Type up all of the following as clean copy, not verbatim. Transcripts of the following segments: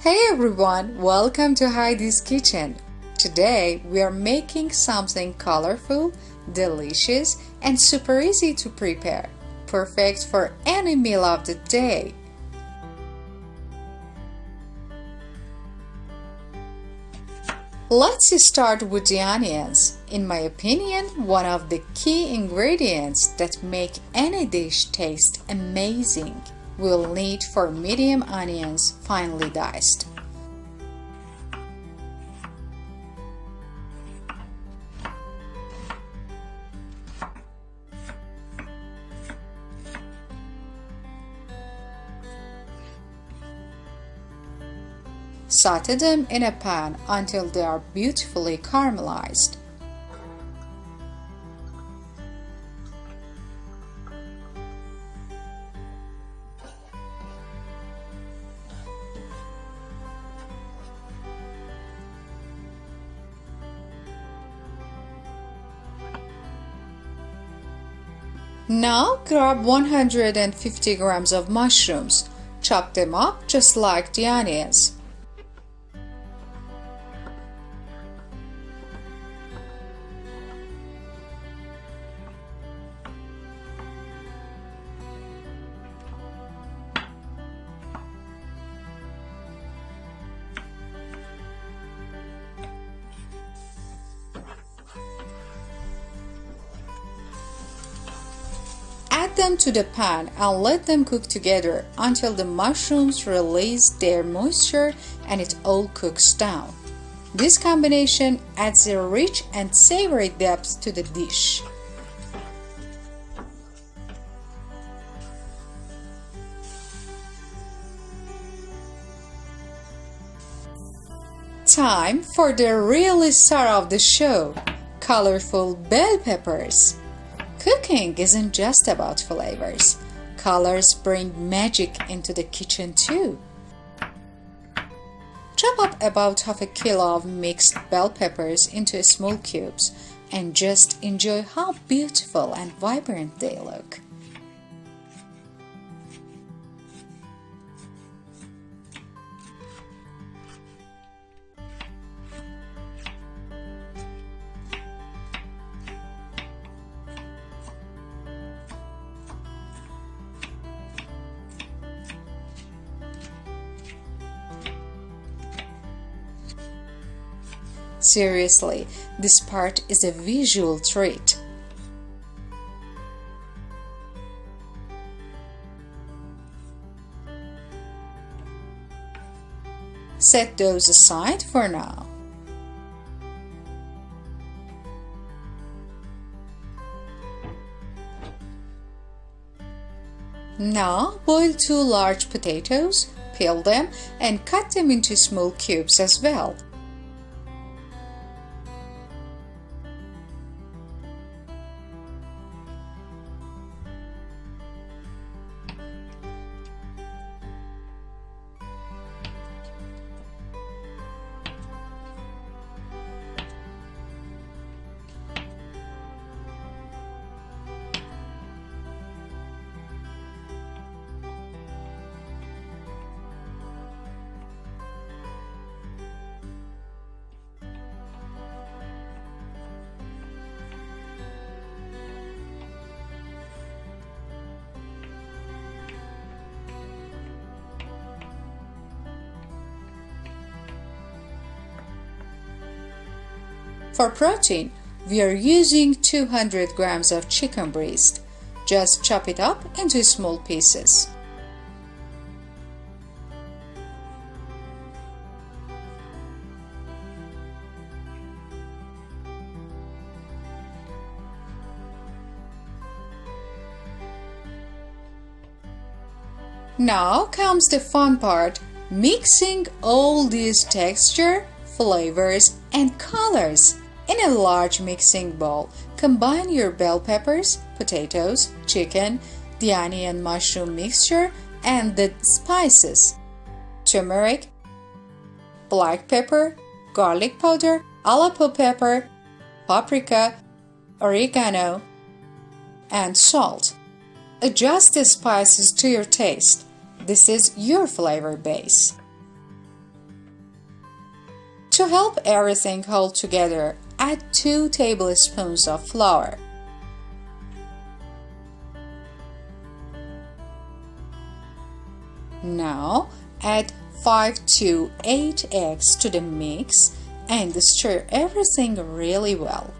Hey everyone, welcome to Heidi's Kitchen. Today we are making something colorful, delicious, and super easy to prepare. Perfect for any meal of the day. Let's start with the onions. In my opinion, one of the key ingredients that make any dish taste amazing. We'll need 4 medium onions finely diced. Saute them in a pan until they are beautifully caramelized. Now grab 150 grams of mushrooms. Chop them up just like the onions. Add them to the pan and let them cook together until the mushrooms release their moisture and it all cooks down. This combination adds a rich and savory depth to the dish. Time for the real star of the show, colorful bell peppers. Cooking isn't just about flavors. Colors bring magic into the kitchen too. Chop up about half a kilo of mixed bell peppers into small cubes and just enjoy how beautiful and vibrant they look. Seriously, this part is a visual treat. Set those aside for now. Now boil 2 large potatoes, peel them, and cut them into small cubes as well. For protein, we are using 200 grams of chicken breast. Just chop it up into small pieces. Now comes the fun part, mixing all these texture, flavors, and colors. In a large mixing bowl, combine your bell peppers, potatoes, chicken, the onion mushroom mixture, and the spices: turmeric, black pepper, garlic powder, Aleppo pepper, paprika, oregano, and salt. Adjust the spices to your taste. This is your flavor base. To help everything hold together, add 2 tablespoons of flour. Now add 5 to 8 eggs to the mix and stir everything really well.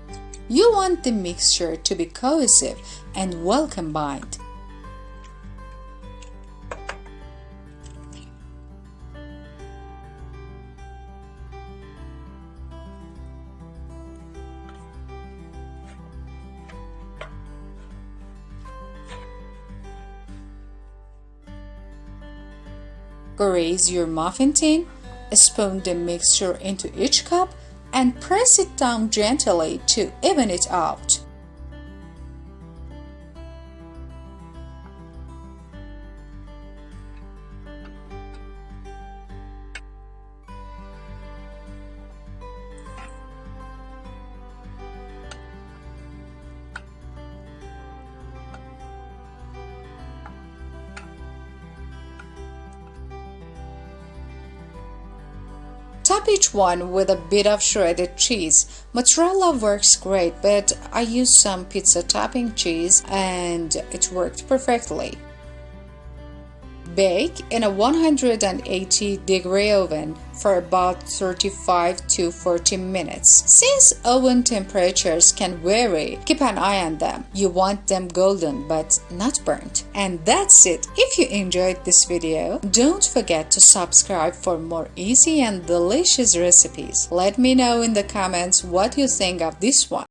You want the mixture to be cohesive and well combined. Grease your muffin tin, spoon the mixture into each cup, and press it down gently to even it out. Top each one with a bit of shredded cheese. Mozzarella works great, but I used some pizza topping cheese and it worked perfectly. Bake in a 180-degree oven for about 35 to 40 minutes. Since oven temperatures can vary, keep an eye on them. You want them golden but not burnt. And that's it. If you enjoyed this video, don't forget to subscribe for more easy and delicious recipes. Let me know in the comments what you think of this one.